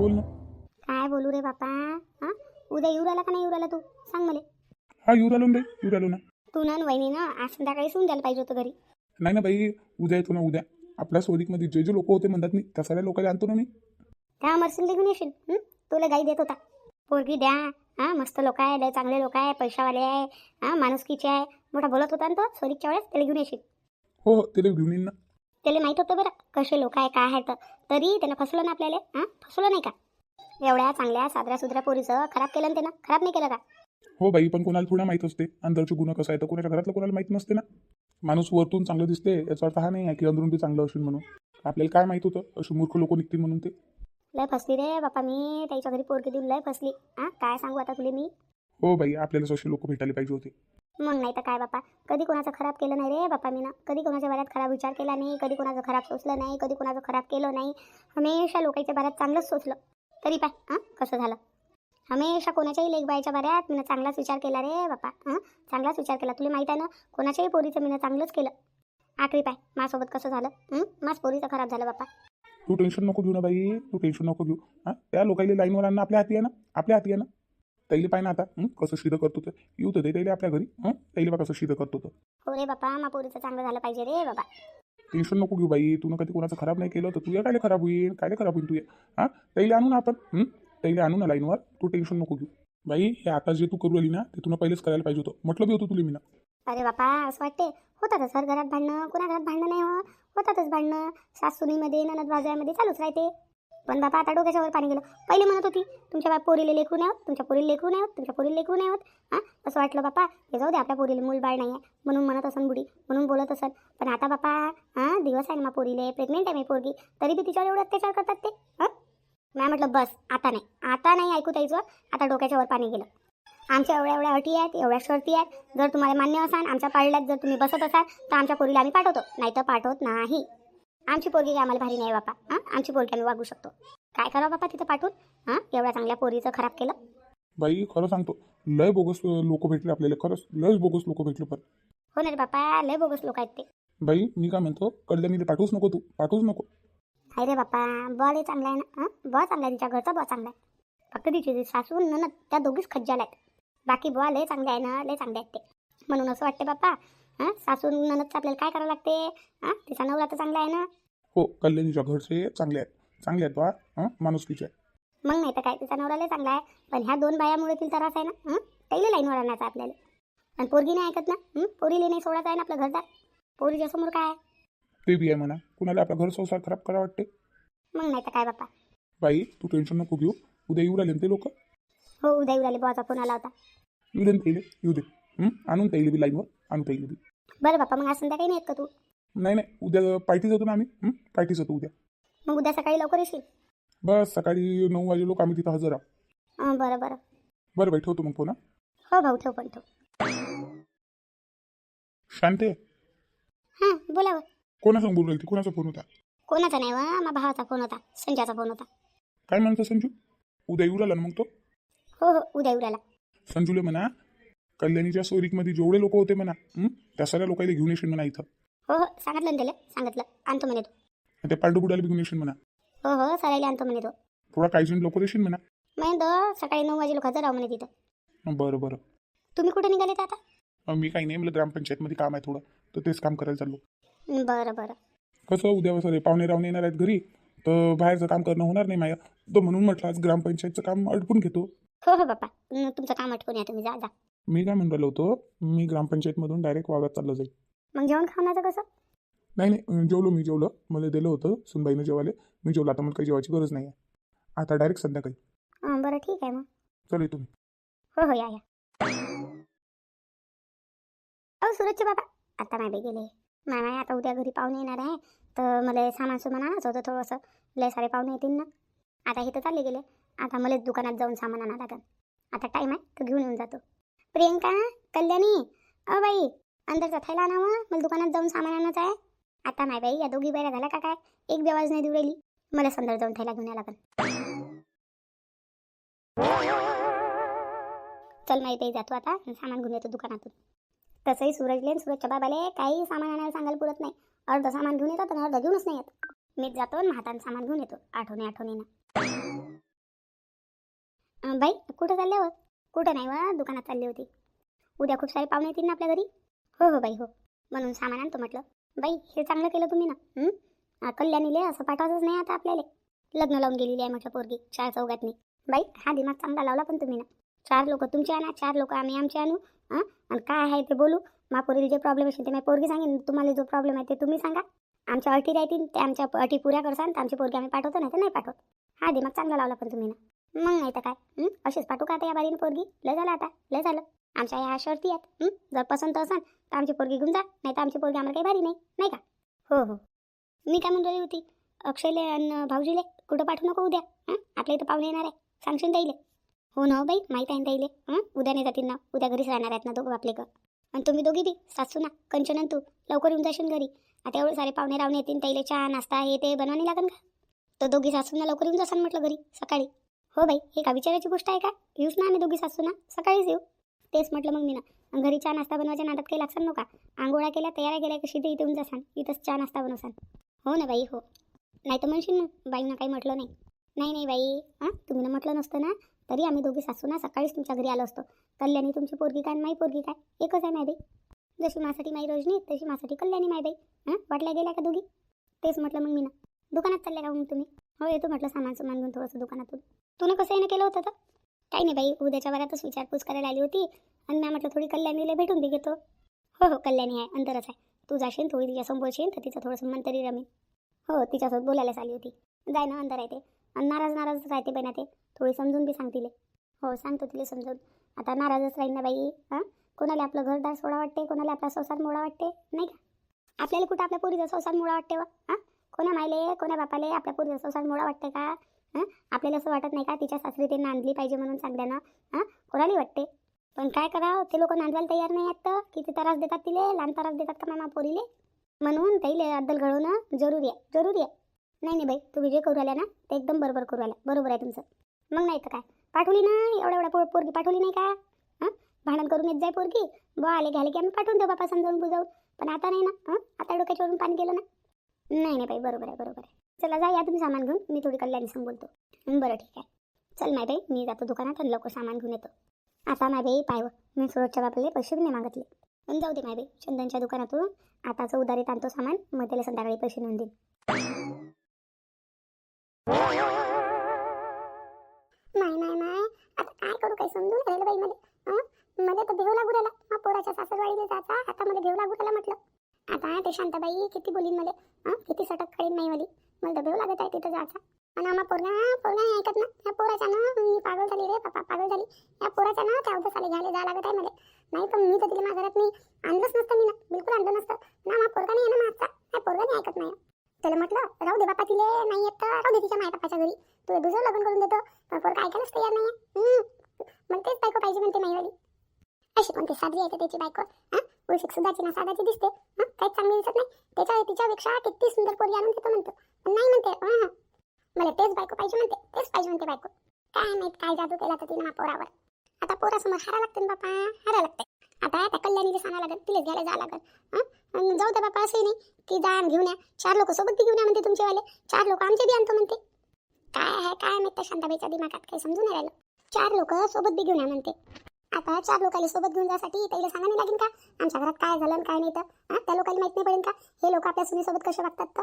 बोल ना. काय बोलू रे बापा. हा, उद्या येऊ राहिला का नाही येऊ राहिला तू सांग मला. हा येऊ राहिलो ना बाई, येऊ राहिलो ना. तू ना वहिनी ना आज संध्याकाळी येऊन द्यायला पाहिजे होतं घरी. नाही ना बाई, उद्या येतो ना उद्या. आपल्या सोयरीकमध्ये जे जे लोक होते म्हणतात मी त्या सगळ्या लोकांना आणतो ना मी. त्या मर्सील घेऊन येशील. तुला गाई देत होता. पोरगी द्या. हा, मस्त लोक आहे, लय चांगले लोक आहे, पैशावाले आहे, हा माणुसकीचे आहे, मोठा बोलत होता ना तो सोरीच्या वेळेस. त्याला घेऊन येशील. हो हो, त्याला घेऊन येईन ना. त्याला माहित होतं बरं कसे लोक आहे काय आहे तर. तरी त्यानं फसवलं ना आपल्याला. हा, फसवलं नाही का. एवढ्या चांगल्या साधऱ्या सुधऱ्या पोरीचं खराब केलं ना त्यानं. खराब नाही केलं का. हो बाई, पण कोणाला थोडा माहीत असते अंदरचे गुन्हा कसं आहे तर कोणाच्या घरातलं कोणाला माहीत नसते ना. माणूस वरतून चांगलं दिसते याचा अर्थ हा नाही आहे की अंदरून बी चांगलं असेल म्हणून. आपल्याला काय माहित होतं अशी मूर्ख लोक निघतील म्हणून ते. लय फसली रे बापा मी त्याच्या घरी पोरगी देऊन लय फसली. हा, काय सांगू आता तुला मी. हो बाई, आपल्याला असे लोक भेटायला पाहिजे होते. मग नाही तर काय बापा. कधी कोणाचं खराब केलं नाही रे बापा मी ना. कधी कोणाच्या बाऱ्यात खराब विचार केला नाही. कधी कोणाचं खराब सोचलं नाही. कधी कोणाचं खराब केलं नाही. हमेशा लोकांच्या बाऱ्यात चांगलंच सोचलं. तरी पाय हां कसं झालं. हमेशा कोणाच्याही लेकबाईच्या बाऱ्यात मी चांगलाच विचार केला रे बापा. चांगलाच विचार केला. तुला माहीत आहे ना कोणाच्याही पोरीचं मी चांगलंच केलं. आखरी पाय माझ्यासोबत कसं झालं. माझ्या पोरीचं खराब झालं बापा. तू टेन्शन नको घेऊ ना बाई, तू टेन्शन नको घेऊ. हां, त्या लोकांना लाईनवर आणणं आपल्या हाती आहे ना, आपल्या हाती आहे ना. तैले पाय ना आता कसं सिद्ध करतो तर येऊ तर दे त्याला आपल्या घरी. तैले बा कसं सिद्ध करतो तर. हो रे बापा, मा पोरीचं चांगलं झालं पाहिजे रे बाबा. टेन्शन नको घेऊ बाई, तू कधी कोणाचं खराब नाही केलं तर तुझ्या काय खराब होईल, काय खराब होईल तुझ्या. हां, तैले आणू ना आपण. तैले आणू ना लाईनवर. तू टेन्शन नको घेऊ बाई. हे आता जे तू करू आली ना ते तुला पहिलेच करायला पाहिजे होतं. म्हटलं बी होतं तुला मी ना. अरे बापा असं वाटते होतातच सर घरात भांडणं. कोणा घरात भांडणं नाही हो. होतातच भांडणं. सासूनीमध्ये ननद बाजामध्ये चालूच राहते. पण बापा आता डोक्याच्या वर पाणी गेलं. पहिले म्हणत होती तुमच्या पोरीला लेकरू नाही होत, तुमच्या पोरीला लेकरू नाही होत, तुमच्या पोरीला लेकरू नाही होत. हां, असं वाटलं बापा हे जाऊ दे आपल्या पोरीला मूलबाळ नाही आहे म्हणून म्हणत असन बुडी म्हणून बोलत असन. पण आता बापा दिवस आहे ना मा पोरीले प्रेग्नेंट आहे मी पोरगी तरी बी तिच्यावर एवढं अत्याचार करतात ते. मी म्हटलं बस आता नाही ऐकू द्यायचं. आता डोक्याच्या वर पाणी गेलं. आमच्या एवढ्या अटी आहेत, एवढ्या शर्ती आहेत. जर तुम्हाला मान्य असाल आमच्या पाळल्यात जर तुम्ही बसत असाल तर आमच्या पोरीला आम्ही पाठवतो, नाही तर पाठवत नाही. आमची पोरगी आम्हाला भारी नाही बापा. आमची पोरगी आम्ही वागू शकतो. काय करावं बापा तिथं पाठवून. एवढ्या चांगल्या पोरीचं खराब केलं. बाई खरं सांगतो, लय बोगस लोक भेटले आपल्याला. खरंच लय बोगस लोक भेटले. पण हो ना रे बापा, लय बोगस लोक आहेत ते. बाई मी काय म्हणतो, कल्याणीला पाठवूच नको, तू पाठवूच नको. हाय रे बापा, बॉल चांगला आहे ना. बॉ चांगला आहे, तिच्या घरचा बॉ चांगला आहे. फक्त तिची सासू ननद त्या दोघीच खज्जाल आहेत. बाकी बॉ लय चांगले आहे ना, लय चांगले आहेत ते. म्हणून असं वाटते बापा सासू ननदचं आपल्याला काय करावं लागते. तिचा नवरा तर चांगला आहे ना. हो, कल्याणीच्या घरचे चांगले आहेत बा. माणुसकीचे आहे. मग नाही तर काय, तिचा नवरा लय चांगला आहे. पण ह्या दोन बायामुळे तिला त्रास आहे ना. त्याला लाईनवर आणायचं आपल्याला. आणि पोरगी नाही ऐकत ना. पोरीला नाही सोडायचं आहे ना आपलं घरदार. पोरीच्या समोर काय आहे. ते बी आहे म्हणा, कुणाला आपला घर संसार खराब करा वाटते. मग नाही तर काय बापा. बाई तू टेन्शन नको घेऊ. उद्या येऊ राहिले ते लोक. हो उद्या येऊ राहिले. बॉचा फोन आला होता. येऊ दे ना येऊ दे. आणून ताईले बी लाईनवर आणून ताईले बी. बरं बापा, मग आज संध्याकाळी नाही येत का तू. नाही उद्या पार्टीच होतो ना आम्ही. पार्टीच होतो उद्या. मग उद्या सकाळी लवकर येशील. बस सकाळी 9 वाजे लोक आम्ही तिथं हजर आहोत. बरं बरं बाई ठेवतो मग फोन. हो भाऊ ठेव पण ठेव. शांते बोलावं. कोणासंग बोलू राहिली? कोणाचा फोन होता? कोणाचा नाही वा, माझ्या भावाचा फोन होता, संजयचा फोन होता. काय म्हणतो संजू? उद्या येऊ राहिला ना मग तो? हो उद्या येऊ राहिला. संजूले म्हणा कल्याणीच्या सोयरीकमध्ये जेवढे लोक होते म्हणा त्या सगळ्या लोकांना घेऊन येशील म्हणा इथं. हो सांगितलं ना त्याला. सांगितलं आणतो म्हणे तो. ते पालडू बुडाला बी घेऊन येशील म्हणा. हो सरायला आणतो म्हणे तो. थोडा काही जण लोक येशील म्हणा. म्हणे तो सकाळी 9 वाजे लोक हजर राहू म्हणे तिथं. बरं. तुम्ही कुठे निघालेत आता. मी काही नाही, मला ग्रामपंचायतमध्ये काम आहे थोडं, तर तेच काम करायला चाललो. बरं. कसं उद्या सर पाहुणे रावणे येणार आहेत घरी, तर बाहेरचं काम करणं होणार नाही माझ्या. तर म्हणून म्हटलं आज ग्रामपंचायतचं काम अडकून घेतो. हो बापा, तुमचं काम आठवून या तुम्ही. जा. मी काय म्हणलो होतो, मी ग्रामपंचायतमधून डायरेक्ट वावरात चाललं जाईल. मग जेवण खाण्याचं कसं. नाही मी जेवलं. मला दिलं होतं सुनबाईनं जेवायला. मी जेवलं. आता मला काही जेवायची गरज नाही आहे. आता डायरेक्ट संध्याकाळी. बरं ठीक आहे मग. चल तुम्ही. हो या. सूरजचे बाबा आता नाही गेले. नाही आता उद्या घरी पाहुणे येणार आहे, तर मला सामान आणायचं होतं थोडंसं. लय सारे पाहुणे येतील ना. आता हे तर चालले गेले. आता मलाच दुकानात जाऊन सामान आणा लागेल. आता टाईम आहे तर घेऊन येऊन जातो. प्रियंका, कल्याणी, बाई अंदरचा थैला आणावं. मला दुकानात जाऊन सामान आणायचं आहे. आता नाही बाई, या दोघी बायला झाल्या का काय. एक बी आवाज नाही देऊ राहिली. मला संदर जाऊन थैला घेऊन या लागेल. चल माहिती जातो आता, सामान घेऊन येतो दुकानातून. तसंही सूरजच्या बाबाले काही सामान आणायला सांगायला पुरत नाही. अर्ध सामान घेऊन येतात आणि अर्ध घेऊनच नाही येत. मीच जातो आणि हाताने सामान घेऊन येतो आठवणीनं. बाई कुठं चालले हो? कुठं नाही वा, दुकानात चालली होती. उद्या खूप सारे पाहुणे येतील ना आपल्या घरी. हो हो बाई हो, म्हणून सामान आणतो म्हटलं. बाई हे चांगलं केलं तुम्ही ना. कल्याणीले असं पाठवायचंच नाही आता आपल्याला. लग्न लावून गेलेली आहे म्हटलं पोरगी 4 चौघातनी. बाई हा दिमाग चांगला लावला पण तुम्ही ना. 4 लोक तुमचे आणा, 4 लोक आम्ही आमचे आणू. आणि काय आहे ते बोलू. पोरीला जे प्रॉब्लेम असेल ते माझी पोरगी सांगेन. तुम्हाला जो प्रॉब्लेम आहे ते तुम्ही सांगा. आमच्या अटी राहतील ते आमच्या अटी पुऱ्या करसान तर आमची पोरगी आम्ही पाठवतो, नाही तर नाही पाठवत. हा दिमाग चांगला लावला पण तुम्ही ना. मग नाही तर काय, अशीच पाठवू का आता या बारीने पोरगी? लय झालं आता, लय झालं. आमच्या ह्या शर्ती आहेत. जर पसंत असाल तर आमची पोरगी घेऊन जा, नाही तर आमची पोरगी आम्हाला काही भारी नाही, नाही का? हो हो. मी काय म्हणून राहिली होती, अक्षयले आणि भाऊजीले कुठं पाठवू नको उद्या. आपल्या इथं पाहुणे येणार आहे, सांगशील ताईले. हो ना बाई, माहीत आहे ना ताईले. उद्या नाही जातील ना, उद्या घरीच राहणार आहेत ना दोघं आपले का. आणि तुम्ही दोघी बी, सासू ना कंचन आणि तू, लवकर येऊन जाशील घरी. आता एवढे सारे पाहुणे रावणे येतील, ताईले चहा नाश्ता हे ते बनवाने लागेल का? तर दोघी सासूंना लवकर येऊन जासान म्हटलं घरी सकाळी. हो बाई, हे का विचारायची गोष्ट आहे का? येऊच ना आम्ही दोघी सासूना सकाळीच येऊ. तेच म्हटलं मग मी ना. घरी चहा नाश्ता बनवायच्या नादात काही लागसान नका. आंघोळा केल्या, तयाऱ्या केल्या कशी ते इथे येऊन जासान, इथंच चहा नाश्ता बनवसान. हो ना बाई हो. नाही तर म्हणशील ना बाईनं काही म्हटलं नाही. नाही नाही बाई, तुम्ही ना म्हटलं नसतं ना तरी आम्ही दोघी सासूना सकाळीच तुमच्या घरी आलो असतो. कल्याणी तुमची पोरगी काय माई पोरगी काय एकच आहे माय बाई. जशी माझ्यासाठी माई रोजनी तशी माझ्यासाठी कल्याणी माय बाई. वाटल्या गेल्या का दोघी? तेच म्हटलं मग मी ना. दुकानात चालल्या का मग तुम्ही? हो येतो म्हटलं, सामान घेऊन थोडंसं दुकानातून. तुला कसं येणं केलं होतं तर? काही नाही बाई, उद्याच्या वरातच विचारपूस करायला आली होती आणि मी म्हटलं थोडी कल्याणीला भेटून बी घेतो. हो हो कल्याणी आहे, अंतरच आहे. तू जाशील थोडी तिच्यासमोर बोलशील तर तिचं थोडंसं मन तरी रमेल. हो तिच्यासोबत बोलायलाच आली होती. जाय ना, अंदर आहे ते. आणि नाराज राहते बना ते. थोडी समजून बी सांग तिले. हो सांगतो तिला समजून. आता नाराजच राहील ना बाई. कोणाला आपलं घरदार सोडा वाटते, कोणाला आपला संसार मोडा वाटते, नाही का? आपल्याला कुठं आपल्या पोरीचा संसार मोडा वाटते व? कोणा मायले कोणा बापाले आपल्या पोरीचा संसार मोडा वाटते का? आपल्याला असं वाटत नाही का तिच्या सासरी ते नांदली पाहिजे म्हणून चांगल्यानं? कोणाला वाटते. पण काय करावं, ते लोक नांदवायला तयार नाही आहेत तर. किती त्रास देतात तिले, लहान त्रास देतात का मामा पोरीले. म्हणून त्याला अद्दल घडवणं जरुरी आहे. नाही नाही बाई, तुम्ही जे करू राहिल्या ना ते एकदम बरोबर करू राहिल्या. बरोबर आहे तुमचं. मग नाही तर काय, पाठवली ना एवढ्या पोरगी पाठवली नाही का? भांडण करून येत जाय पोरगी. आले घ्याले की आम्ही पाठवून देऊ बापा समजावून बुजावून. पण आता नाही ना. आता डोक्याच्यावरून पाणी गेलं ना. नाही नाही बाई, बरोबर आहे. चला जा, या तुम्ही सामान घेऊन. मी थोडी कल्याणी संग बोलतो. बरं ठीक आहे. चल माय बाई, मी जातो दुकानात आणि लवकर सामान घेऊन येतो. आता माय बाई पाय, मी सुरतच्या बापाला पैसे बी नाही मागितले. पण जाऊ दे माय बाई, चंदनच्या दुकानातून आताच उधारीत आणतो सामान, मग त्याला संध्याकाळी पैसे नेऊन देईन. नाही आता काय करू, काही समजून राहिलं बाई मध्ये तर भेव लागू राहिला. पोराच्या सासरवाडीला जायचा, आता मध्ये भेव लागू राहिला म्हटलं. आता ते शांताबाई किती बोलीन मला, किती सटक काढीन नाही मला तर भेव लागत आहे तिथं जायचा. आणि आम्हा पोरगा ऐकत ना. या पोराच्या ना मी पागल झाली रे बापा, पागल झाली. या पोराच्या ना त्या साले घ्यायला जायला लागत आहे मला. नाही तर मी तर तिला माझ्या घरात मी आणलंच नसतं. मी ना बिलकुल आणलं नसतं ना. मा पोरगा नाही आहे ना माझा. या पोरगा नाही ऐकत नाही. त्याला म्हटलं राहू दे बापा, तिले नाही येत तर राहू दे तिच्या मायबापाच्या घरी. तू दुसरं लग्न करून देतो. पण पोरगा ऐकायलाच तयार नाही. मग तेच बायको पाहिजे म्हणते माईवाली. अशी कोणती साधी आहे त्याची बायको. उलशिक सुद्धाची ना साधाची दिसते. काहीच चांगली दिसत नाही. तिच्यापेक्षा किती सुंदर पोरी आणून देतो म्हणतो. पण नाही म्हणते. मला तेच बायको पाहिजे म्हणते बायको. काय माहित काय जादू केला तर तिने पोरावर. आता पोरासमोर हारा लागते ना बापा, हारा लागते. आता त्या कल्याणीला सांगा लागत, तिलेच घ्यायला जा लागत. जाऊ दे बापा, असंही नाही की जा घेऊन या. 4 लोक सोबत बी घेऊन या म्हणते तुमचेवाले. 4 लोक आमचे बी आणतो म्हणते. काय आहे काय माहित त्या शांताबाईच्या दिमागात, काही समजून नाही राहिलं. 4 लोक सोबत बी घेऊन या म्हणते. आता 4 लोकांना सोबत घेऊन जासाठी त्याला सांगा नाही लागेल का आमच्या घरात काय झालं आणि काय नाही तर? त्या लोकांना माहित नाही पडेल का हे लोक आपल्या सुनीसोबत कसे वागतात तर?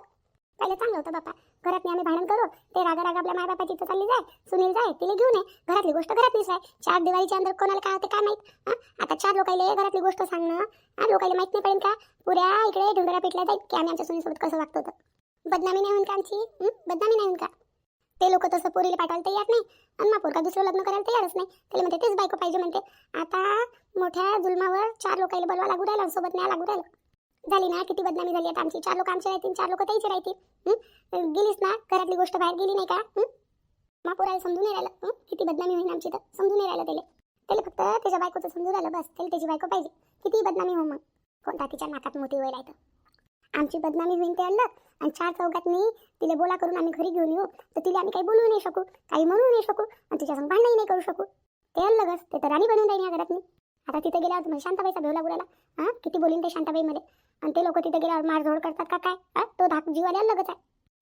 पहिले चांगलं होतं बापा, घरात आम्ही भांडण करू, ते रागा आपल्या मायबापाची इथं चालली जाय, सुनील जाय, तिला घेऊन ये. घरातली गोष्ट घरातलीच आहे. 4 दिवाळीच्या अंदर कोणाला काय होते काय माहित. आता 4 लोकांना घरातली गोष्ट सांगणं, लोकांना माहित नाही पडेल का पुऱ्या इकडे ढुंगरा पेटला जाईल की आम्ही आमच्या सुनीसोबत कसं वागतो तर? बदनामी नाही होईल का आमची? बदनामी नाही होईल का? ते लोक तसं पोरीला पाठवायला तयार नाही आणि मग पोरगा दुसरं लग्न करायला तयारच नाही. त्याला म्हणते तेच बायको पाहिजे म्हणते. आता मोठ्या जुलमावर 4 लोकांना बोलवा लागू राहिला, सोबत न्याय लागू राहिलं. झाली ना किती बदनामी झाली आता आमची. 4 लोक आमचे राहतील, 4 लोक त्याचे राहतील. गेलीस ना, घरातली गोष्ट बाहेर गेली नाही का? मग पोराला समजून नाही राहिलं किती बदनामी होईल आमची तर? समजून नाही राहिलं त्याला फक्त त्याच्या बायकोचं समजून राहिलं बस. त्याला त्याची बायको पाहिजे, किती बदनामी हो. मग कोणता तिच्या नाकात मोठी वय राहतं. आमची बदनामी होईल ते अलग, आणि 4 चौघातनी तिला बोला करून आम्ही घरी घेऊन येऊ तर तिला आम्ही काही बोलू नाही शकू, काही म्हणू नाही शकू आणि तिच्या संग भांडणही नाही करू शकू. ते अलगच. ते तर राणी बनवून राहील या घरात. आता तिथे गेल्यावर तुम्ही शांताबाईचा भेव लागू राहिला. किती बोलीन ते शांताबाईमध्ये. आणि ते लोक तिथे गेल्यावर मारझोड करतात का काय? तो धाक जीवाला अलगच आहे.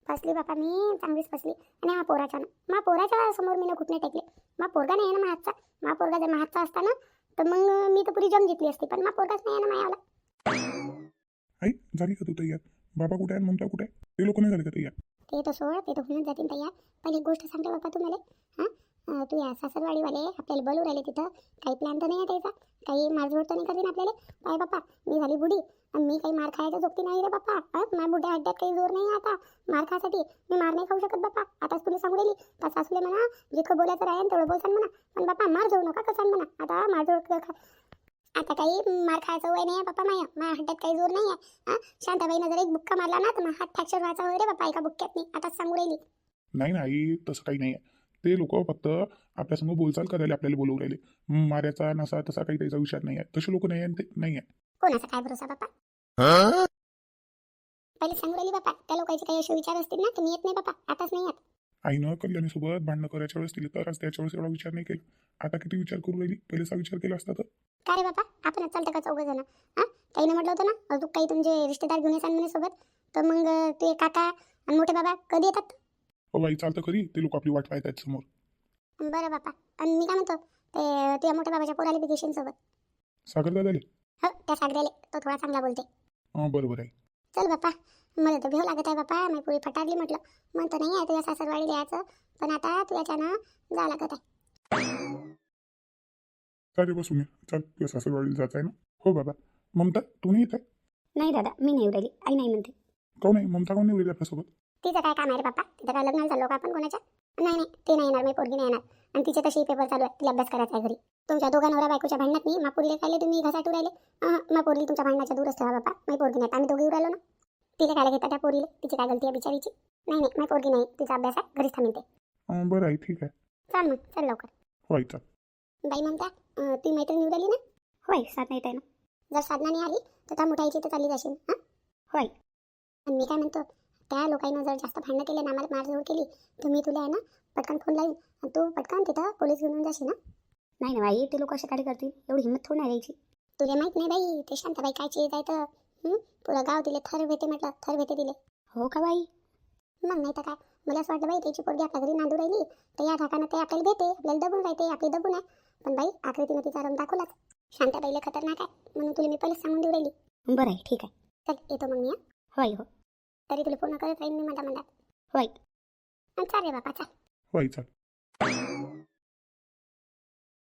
फसली बापा मी चांगलीच फसली. आणि मा पोराच्या समोर मी घुटणे टेकले. मा पोरगा नाही आहे ना हातचा. मा पोरगा जर हातचा असता ना तर मग मी तर पुरी जम जिंकली असती. पण मा पोरगाच नाही आहे ना मायावाला. आई झाली का तू तयार? बाबा कुठे आहे, ममता कुठे आहे? ते लोक नाही झाले का तयार? ते तर सोड, ते तर होऊनच जातील तयार. पण एक गोष्ट सांगते बाबा तुम्हाला. हां, तू या सासरवाडीवाले आपल्याला बोलू राहिले तिथं. काही प्लॅन तर नाही आहे त्याचा. काही मारझोड तर नाही करीन आपल्याला. काय बापा, मी झाली बुडी आणि मी काही मार खायच्या जोगती नाही रे बापा. माझ्या बुड्या हड्ड्यात काही जोर नाही आता मार खायसाठी. मी मार नाही खाऊ शकत बापा. आताच तुम्ही सांगू राहिली तर सासूले म्हणा जितकं बोलायचं राहील तेवढं बोलसान म्हणा. पण बापा मार जाऊ नका कसान म्हणा. आता मारझोड आता काही मार खायचं वय नाही आहे बापा. माझ्या हड्ड्यात काही जोर नाही आहे. शांताबाईनं जर एक बुक्का मारला ना तर मग हात फ्रॅक्चर व्हायचा वय रे बापा एका बुक्क्यात नाही. आताच सांगू राहिली. नाही नाही, तसं काही नाही आहे. ते लोक फक्त आपल्यासमोर बोलचाल करायला आपल्याला बोलवू राहिले. माऱ्याचा नसा तसा काही त्याचा विचार नाही आहे. तसे लोक नाही आहे, ते नाही आहे. कोणाचा काय भरोसा बापा. पहिले सांगू राहिली बापा. त्या लोकांचे काही असे विचार असतील ना तुम्ही येत नाही बापा. आताच नाही येत. आईनं कल्याणीसोबत भांडणं करायच्या वेळेस दिले तर त्याच्या वेळेस एवढा विचार नाही केला. आता किती विचार करू राहिली, पहिलेचा विचार केला असता तर. का रे बापा, आपणच चालतं का चौघ जण? ताईनं म्हटलं होतं ना अजून काही तुमचे रिश्तेदार घेऊन येसान म्हणे सोबत. तर मग ते काका आणि मोठे बाबा कधी येतात? हो बाई चालतं खरी, ते लोक आपली वाट पाहतात समोर. बरं बापा. आणि मी काय म्हणतो ते तुझ्या मोठ्या बाबाच्या पोराला बी घेशील सोबत. सागर दादाले? हो, त्या सागऱ्याले तो थोडा चांगला बोलते. बरोबर आहे. चल बापा, मला तर भेव लागत आहे बापा. मी पुरी फटारली म्हटलं. म्हणतो नाही आहे तुझ्या सासरवाडीला यायचं, पण आता तुझ्याच्यानं जावं लागत आहे. चालेल बसून चल, तुझ्या सासरवाडीला जायचं आहे ना? हो बाबा. ममता तू नाही येत आहे? नाही दादा, मी नाही राहिली. आई नाही म्हणते. काऊन नाही? ममता काऊन नाही येईल आपल्यासोबत? तिचं काय काम आहे रे बापा? तिथं काय लग्नाला चाललो का आपण कोणाच्या? नाही नाही, ते नाही येणार. मी पोरगी नाही येणार. आणि तिचे तशी पेपर चालू आहे. तिला अभ्यास करायचा आहे घरी. तुमच्या दोघा नवरा बायकोच्या भांडणात मी मापुरीला खायले तुम्ही घसाटू राहिले. मग पोरगी तुमच्या भांडणाच्या दूरच ठेवा बापा. मी पोरगी नाही. आम्ही दोघे येऊ राहिलो ना. तिला काय घेतात त्या पोरीले? तिची काय गलती आहे बिचारीची? नाही नाही, मी पोरगी नाही. तिचा अभ्यास आहे, घरीच थांबते. बरं आहे, ठीक आहे. चल मग, चल लवकर. होय चल. बाई ममता, ती मैत्रीण निवडली ना? होय, साधना येत आहे ना. जर साधना नाही आली तर त्या मोठ्याची तर चालली जाशील. होय. आणि मी काय म्हणतो, त्या लोकांना जर जास्त भांडणं केले ना, आम्हाला मारझोड केली तर मी तुला आहे ना पटकन फोन लावीन आणि तू पटकन तिथं पोलीस घेऊन जाशील ना. नाही ना बाई, ते लोक अशा काय करतील? एवढी हिंमत थोडी नाही द्यायची. तुला माहित नाही बाई, ते शांताबाई काय चीज आहे तर पुरं गाव तिले थर भेटे म्हटलं. थर भेटे दिले. हो का बाई? मग नाही तर काय. मला असं वाटलं बाई त्याची पोरगी आपल्या घरी नांदू राहिली तर या धाकानं ते आपल्याला भेटे, आपल्याला दबून राहते, आपली दबून आहे. पण बाई आकृतीनं तिचा रंग दाखवलाच. शांताबाईला खतरनाक आहे म्हणून तुला मी पहिलेच सांगून देऊ राहिली. बरं आहे, ठीक आहे. चल येतो मग मी. होय हो. तरी तुला फोन करत राहीन मी मधात. होय. चाल रे बापा, चाल. होय चल.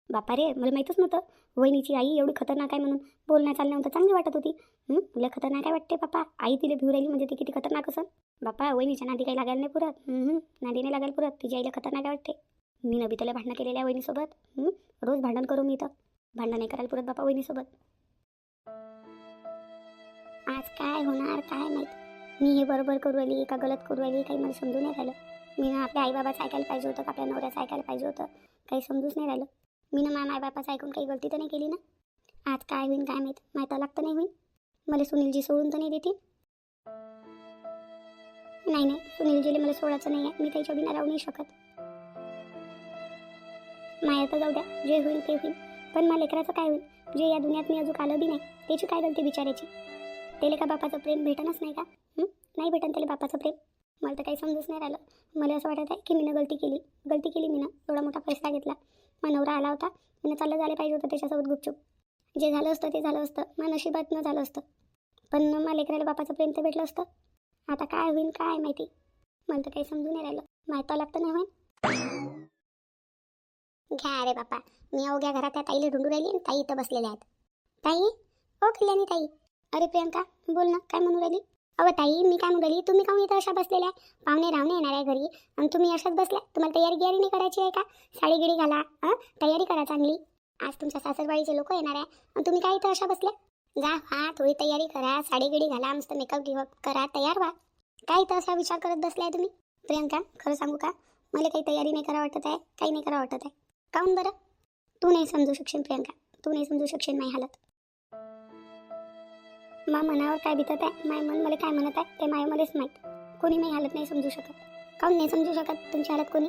बापा रे, मला माहीतच नव्हतं वहिनीची आई एवढी खतरनाक आहे म्हणून. बोलण्या चालण्यावर चांगली वाटत होती. तुला खतरनाक काय वाटते बापा? आई तिला भिऊ राहिली म्हणजे ती किती खतरनाक असेल बापा. वहिनीच्या नादी काही लागायला नाही पुरत. नादी नाही लागायला पुरत. तिच्या आईला खतरनाक काय वाटते? मी नबी त्याला भांडणं केलेल्या वहिनीसोबत. रोज भांडण करू मी तर. भांडण नाही करायला पुरत बापा वहिनीसोबत. आज काय होणार काय माहीत. मी हे बरोबर करू राहिली का गलत करू राहिली काही मला समजून नाही राहिलं. मी ना आपल्या आईबाबाचं ऐकायला पाहिजे होतं का आपल्या नवऱ्याचं ऐकायला पाहिजे होतं, काही समजूच नाही राहिलं. मी ना माझ्या मायबापाचं ऐकून काही गलती तर नाही केली ना. आज काय होईल काय माहीत. माहिती लागतं नाही होईल. मला सुनीलजी सोडून तर नाही देतील. नाही नाही, सुनीलजीला मला सोडायचं नाही आहे. मी त्याच्या बिना राहू नाही शकत. माया तर जाऊ द्या, जे होईल ते होईल. पण मला लेकराचं काय होईल जे या दुनियात मी अजून आलं बी नाही? त्याची काय गलती बिचारायची? त्याला का बापाचं प्रेम भेटणच नाही का? नाही भेटन त्याला बापाचं प्रेम. मला तर काही समजूच नाही राहिलं. मला असं वाटत आहे की मीनं गलती केली मीनं. एवढा मोठा पैसा घेतला. माझा नवरा आला होता, मीनं चाललं झालं पाहिजे होतं त्याच्यासोबत गुपचूप. जे झालं असतं ते झालं असतं. माझ्या नशिबात न झालं असतं. पण मला लेकराला बापाचं प्रेम तर भेटलं असतं. आता काय होईल काय माहिती. मला तर काही समजून नाही राहिलं. माहिती लागतं नाही होईल. घ्या रे बापा, मी अवघ्या घरात त्या ताईला ढूंढू राहिली आणि ताई इथं बसलेल्या आहेत. ताई, हो कल्याणी ताई. अरे प्रियंका बोल ना, काय म्हणू राहिली? अहो ताई, मी काय म्हणू राहिली, तुम्ही काहून इथं अशा बसलेल्या? पाहुणे रावणे येणार आहे घरी आणि तुम्ही अशाच बसल्या. तुम्हाला तयारी गियारी नाही करायची आहे का? साडी गिडी घाला, तयारी करा चांगली. आज तुमच्या सासरवाडीचे लोक येणार आहे आणि तुम्ही काय इथं अशा बसल्या? जा थोडी तयारी करा, साडी गिडी घाला, मस्त मेकअप गिवअप करा, तयार व्हा. काय इथं असा विचार करत बसलाय तुम्ही? प्रियंका खरं सांगू का, मला काही तयारी नाही करा वाटत आहे, काही नाही करा वाटत आहे. काहून बरं? तू नाही समजू शकशील प्रियंका, तू नाही समजू शकशील माझी हालत. मा मनावर काय बितत आहे, माय मन मला काय म्हणत आहे ते माय मलाच माहीत. कोणी माझी हालत नाही समजू शकत. काहून नाही समजू शकत तुमची हालत कोणी?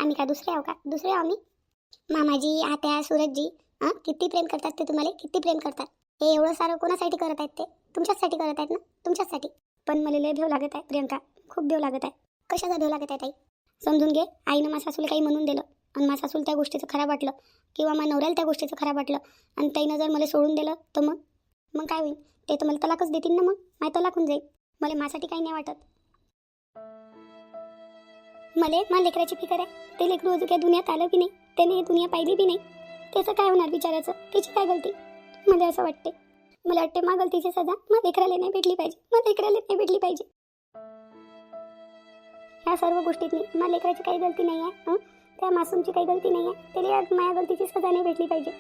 आम्ही काय दुसरे आहो का? दुसरे आहो आम्ही? मामाजी, आत्या, सूरजजी किती प्रेम करतात ते तुम्हाला, किती प्रेम करतात. हे एवढं सारं कोणासाठी करत आहेत? ते तुमच्याचसाठी करत आहेत ना, तुमच्याचसाठी. पण मला लय भेव लागत आहे प्रियंका, खूप देव लागत आहे. कशाचा देव लागत आहे ताई? समजून घे, आईनं माझ्या सासूला काही म्हणून दिलं आणि माझ्या सासूला त्या गोष्टीचं खराब वाटलं किंवा माझ्या नवऱ्याला त्या गोष्टीचं खराब वाटलं आणि ताईनं जर मला सोडून दिलं तर मग काय होईल? ते तर मला तलाकच देतील ना. मग माय तलाक होऊन जाईल. मला माझ्यासाठी काही नाही वाटत. मला लेकराची फिकर आहे. ते लेकरू अजून काही दुनियात आलं बी नाही, त्याने ही दुनिया पाहिली बी नाही. त्याचं काय होणार बिचाराचं? त्याची काय गलती? मला असं वाटते, मा गलतीची सजा मग लेकराला नाही भेटली पाहिजे. ह्या सर्व गोष्टीतनी माझ्या लेकराची काही गलती नाही आहे. त्या मासूमची काही गलती नाही आहे. त्याला माझ्या गलतीची सजा नाही भेटली पाहिजे.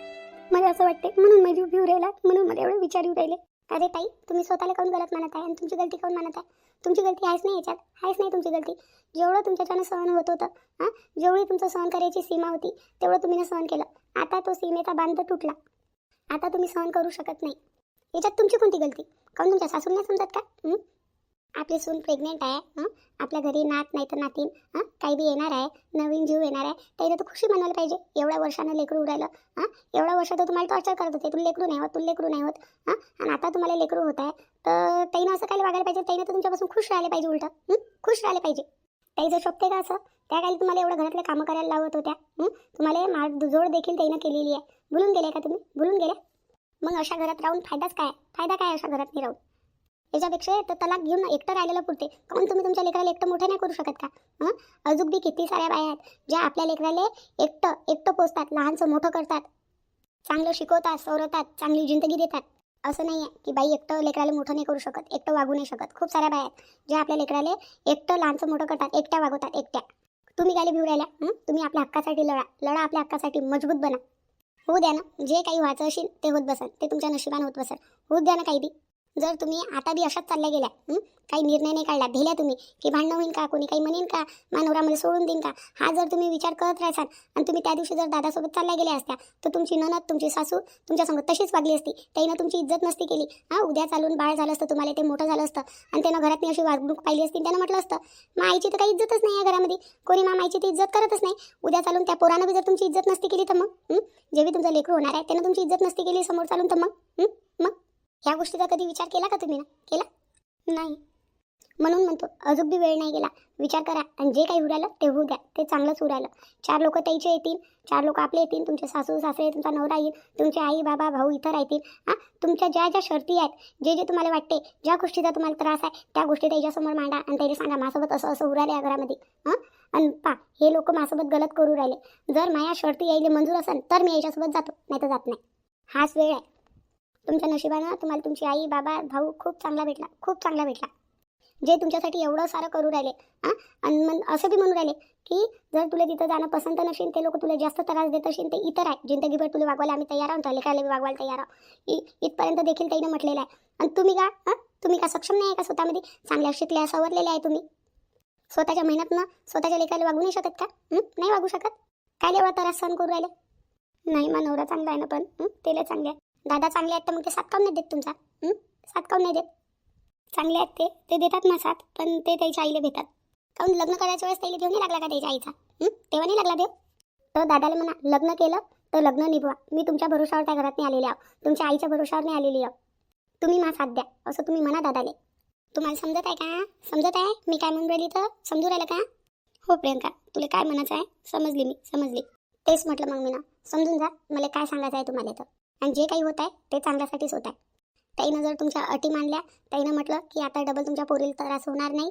मला असं वाटते, म्हणून माझी उभी राहिला, म्हणून मला एवढं विचार येऊ राहिले. अरे ताई, तुम्ही स्वतःला काऊन गलत मानत आहे आणि तुमची गलती काऊन मानत आहे? तुमची गलती आहेच नाही याच्यात, आहेच नाही तुमची गलती. जेवढं तुमच्याच्यानं सहन होत होतं, जेवढी तुमचं सहन करायची सीमा होती तेवढं तुम्ही सहन केलं. आता तो सीमेचा बांध तुटला. आता तुम्ही सहन करू शकत नाही. याच्यात तुमची कोणती गलती? काऊन तुमच्या सासून नाही समजत का? आपली सून प्रेग्नेंट आहे, आपल्या घरी नात नाही तर नातीन काही बी येणार आहे, नवीन जीव येणार आहे, त्याला तर खुशी म्हणायला पाहिजे. एवढ्या वर्षानं लेकरू उरायलं, एवढ्या वर्षात तुम्हाला टॉर्चर करत होते, तुला लेकरू नाही होत, आणि आता तुम्हाला लेकरू होत आहे, तर ताईनं असं काय वागायला पाहिजे? ताईनं तर तुमच्यापासून खुश राहायला पाहिजे, उलटं खुश राहायला पाहिजे. ताई जर शोभते का असं? त्या काही तुम्हाला एवढं घरातले कामं करायला लावत होत्या, तुम्हाला मारझोड देखील ताईनं केलेली आहे. भुलून गेले का तुम्ही? भुलून गेले? मग अशा घरात राहून फायदा काय अशा घरात नाही राहून? याच्यापेक्षा तर तलाक घेऊन एकटं राहिलेलं पुरते. काऊन तुम्ही तुमच्या लेकराला एकटं मोठं नाही करू शकत का? अजून बी किती साऱ्या बाया आहेत ज्या आपल्या लेकराला एकटं पोचतात, लहानचं मोठं करतात, चांगलं शिकवतात, सवरतात, चांगली जिंदगी देतात. असं नाही आहे की बाई एकटं लेकराला मोठं नाही करू शकत, एकटं वागू नाही शकत. खूप साऱ्या बाया आहेत ज्या आपल्या लेकराला एकटं लहानचं मोठं करतात, एकट्या वागवतात, एकट्या. तुम्ही काय भिऊ राहिल्या? तुम्ही आपल्या हक्कासाठी लढा आपल्या हक्कासाठी, मजबूत बना. होऊ द्या ना, जे काही व्हायचं असेल ते होत बसल, ते तुमच्या नशिबानं होत बसल. होऊ द्या ना काही बी. जर तुम्ही आता बी अशाच चालल्या गेल्या, काही निर्णय नाही काढला, भेल्या तुम्ही की भांडणं होईल का, कोणी काही म्हणेन का, मानवरा मला सोडून देईन का, हा जर तुम्ही विचार करत राहाल आणि तुम्ही त्या दिवशी जर दादासोबत चालल्या गेल्या असत्या तर तुमची ननद, तुमची सासू तुमच्यासंग तशीच वागली असती. त्यानं तुमची इज्जत नसती केली. उद्या चालून बाळ झालं असतं, तुम्हाला ते मोठं झालं असतं आणि त्यानं घरात अशी वागणूक पाहिली असती. त्यानं म्हटलं असतं माईची तर काही इज्जतच नाही आहे घरामध्ये, कोणी माईची ती इज्जत करतच नाही. उद्या चालून त्या पोरानं बी जर तुमची इज्जत नसती केली तर मग जेवी तुमचं लेकरू होणार आहे त्यानं तुमची इज्जत नसती केली समोर चालून तर मग ह्या गोष्टीचा कधी विचार केला का तुम्ही? ना केला नाही. म्हणून म्हणतो अजून बी वेळ नाही गेला, विचार करा आणि जे काही उरायलं ते होऊ द्या. ते चांगलंच उरायलं. 4 लोक त्याचे येतील, 4 लोक आपले येतील, तुमचे सासू सासरे, तुमचा नवरा येईल, तुमचे आई बाबा भाऊ इथं राहतील. तुमच्या ज्या शर्ती आहेत, जे तुम्हाला वाटते, ज्या गोष्टीचा तुम्हाला त्रास आहे त्या गोष्टी त्याच्यासमोर मांडा आणि त्याला सांगा माझ्यासोबत असं उरायलं या घरामध्ये. आणि हे लोक माझ्यासोबत गलत करू राहिले. जर माझ्या शर्ती यायला मंजूर असेल तर मी याच्यासोबत जातो, नाही तर जात नाही. हाच वेळ आहे. तुमच्या नशिबानं तुम्हाला तुमची आई बाबा भाऊ खूप चांगला भेटला, जे तुमच्यासाठी एवढं सारं करू राहिले. आणि मग असं बी म्हणू राहिले की जर तुला तिथं जाणं पसंत नसेल, ते लोक तुला जास्त त्रास देत असेल, ते इतर आहे जिंदगीभर तुला वागवायला आम्ही तयार आहोत, लेकराला बी वागवायला तयार आहोत, इथपर्यंत देखील त्यानं म्हटलेलं आहे. आणि तुम्ही का सक्षम नाही आहे का स्वतःमध्ये? चांगल्या शिकल्या सवरलेल्या आहे तुम्ही. स्वतःच्या मेहनतनं स्वतःच्या लेकराला वागू नाही शकत का? नाही वागू शकत. काय एवढा त्रास सहन करू राहिले? नाही, मग नवरा चांगला आहे ना, पण तेला चांगले आहे, दादा चांगले आहेत, तर मग ते साथ काऊन नाही देत तुमचा? साथ काऊन नाही देत? चांगले आहेत ते देतात ना साथ, पण ते त्याच्या आईला भेटतात. काऊन लग्न करायच्या वेळेस त्याला घेऊन नाही लागला का त्याच्या आईचा? तेव्हा नाही लागला देव? तर दादाला म्हणा लग्न केलं तर लग्न निभवा. मी तुमच्या भरोशावर त्या घरात नाही आलेले आहो, तुमच्या आईच्या भरोशावर नाही आलेली आहो. तुम्ही मला साथ द्या असं तुम्ही म्हणा दादाले. तुम्हाला समजत आहे का? समजत आहे मी काय म्हणून राहिली? तर समजू राहिलं का? हो प्रियंका, तुला काय म्हणायचं आहे समजली. तेच म्हटलं मग मी ना, समजून जा मला काय सांगायचं आहे तुम्हाला. तर आणि जे काही होत आहे ते चांगल्यासाठीच होत आहे. ताईनं जर तुमच्या अटी मानल्या, ताईनं म्हटलं की आता डबल तुमच्या पोरीला त्रास होणार नाही,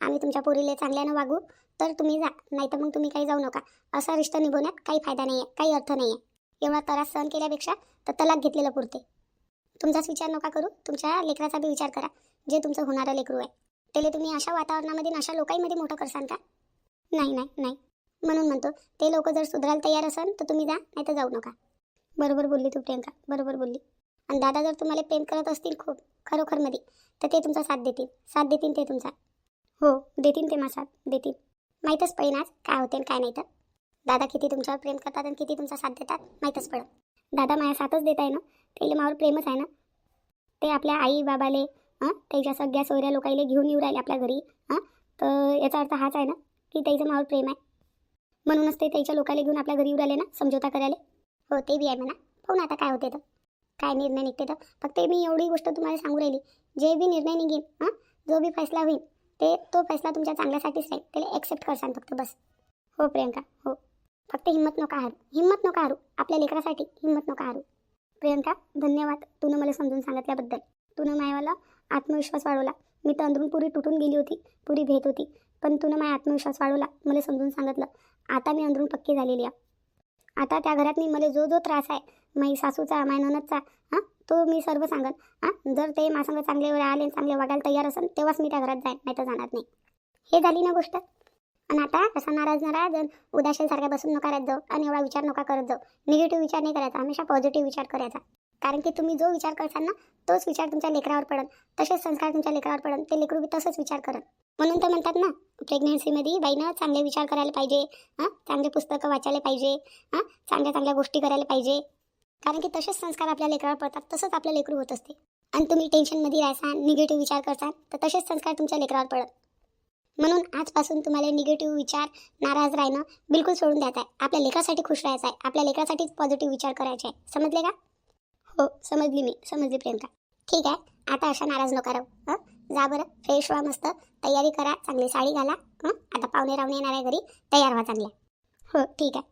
आम्ही तुमच्या पोरीला चांगल्यानं वागू, तर तुम्ही जा, नाही तर मग तुम्ही काही जाऊ नका. असा रिश्ता निभवण्यात काही फायदा नाही आहे, काही अर्थ नाही आहे. एवढा त्रास सहन केल्यापेक्षा तर तलाक घेतलेलं पुरते. तुमचाच विचार नका करू, तुमच्या लेकराचा बी विचार करा. जे तुमचं होणारं लेकरू आहे त्याला तुम्ही अशा वातावरणामध्ये अशा लोकांमध्ये मोठं करसान का? नाही. म्हणून म्हणतो ते लोक जर सुधारायला तयार असेल तर तुम्ही जा, नाही तर जाऊ नका. बरोबर बोलली तू प्रियंका, बरोबर बोलली. आणि दादा जर तुम्हाला प्रेम करत असतील खूप खरोखरमध्ये, तर ते तुमचा साथ देतील ते तुमचा. हो देतील ते माझा साथ देतील. माहीतच पडेल आज काय होते आणि काय नाही. तर दादा किती तुमच्यावर प्रेम करतात आणि किती तुमचा साथ देतात माहीतच पडेल. दादा माझ्या साथच देत आहे ना, त्याला मावर प्रेमच आहे ना. ते आपल्या आई बाबाले त्याच्या सगळ्या सोयऱ्या लोकाईले घेऊन येऊ राहिले आपल्या घरी. तर याचा अर्थ हाच आहे ना की त्याचं मावर प्रेम आहे. म्हणूनच ते त्याच्या लोकांना घेऊन आपल्या घरी येऊ राहिले ना, समझोता करायला. हो ते बी आहे म्हणा. पाहू ना आता काय होते, तर काय निर्णय निघते. तर फक्त मी एवढी गोष्ट तुम्हाला सांगू राहिली, जे बी निर्णय निघेल जो बी फैसला होईल तो फैसला तुमच्या चांगल्यासाठीच राहील. त्याला ॲक्सेप्ट करसान फक्त बस. हो प्रियंका, हो. फक्त हिंमत नका हारू, हिंमत नका हारू. आपल्या लेकरासाठी हिंमत नका हारू. प्रियंका, धन्यवाद तुनं मला समजून सांगितल्याबद्दल. तुनं मायावाला आत्मविश्वास वाढवला. मी तर अंदरून पुरी तुटून गेली होती, पुरी भेट होती. पण तुनं माझा आत्मविश्वास वाढवला, मला समजून सांगितलं. आता मी अंदरून पक्की झालेली आहे. आता त्या घरात मी मला जो त्रास आहे, माझी सासूचा, माझ्या ननदचा, तो मी सर्व सांगन. जर ते माझ्यासंग चांगले आले, चांगले वागायला तयार असेल, तेव्हाच मी त्या घरात जाईन, नाही तर जाणार नाही. हे झाली ना गोष्ट. आणि आता असा नाराज उदासीनसारख्या बसून नका राहत जाऊ आणि एवढा विचार नका करत जाऊ. निगेटिव्ह विचार नाही करायचा, हमेशा पॉझिटिव्ह विचार करायचा. कारण की तुम्ही जो विचार करताल ना, तोच विचार तुमच्या लेकरावर पडन, तसेच संस्कार तुमच्या लेकरावर पडन. ते लेकरू बी तसंच विचार करन. म्हणून तर म्हणतात ना, प्रेग्नन्सीमध्ये बाईनं चांगले विचार करायला पाहिजे, चांगले पुस्तकं वाचायला पाहिजे, चांगल्या चांगल्या गोष्टी करायला पाहिजे. कारण की तसेच संस्कार आपल्या लेकरावर पडतात, तसंच आपलं लेकरू होत असते. आणि तुम्ही टेन्शनमध्ये राहसान, निगेटिव्ह विचार करसान, तर तसेच संस्कार तुमच्या लेकरावर पडत. म्हणून आजपासून तुम्हाला निगेटिव्ह विचार, नाराज राहणं बिलकुल सोडून द्यायचं आहे. आपल्या लेकरासाठी खुश राहायचं आहे, आपल्या लेकरासाठीच पॉझिटिव्ह विचार करायचे आहे. समजले का? हो, समजली प्रियंका. ठीक आहे, आता अशा नाराज नका राहू. जा बरं, फ्रेश व्हा, मस्त तयारी करा, चांगली साडी घाला. आता पाहुणे रावणे येणार आहे घरी, तयार व्हा चांगल्या. हो ठीक आहे.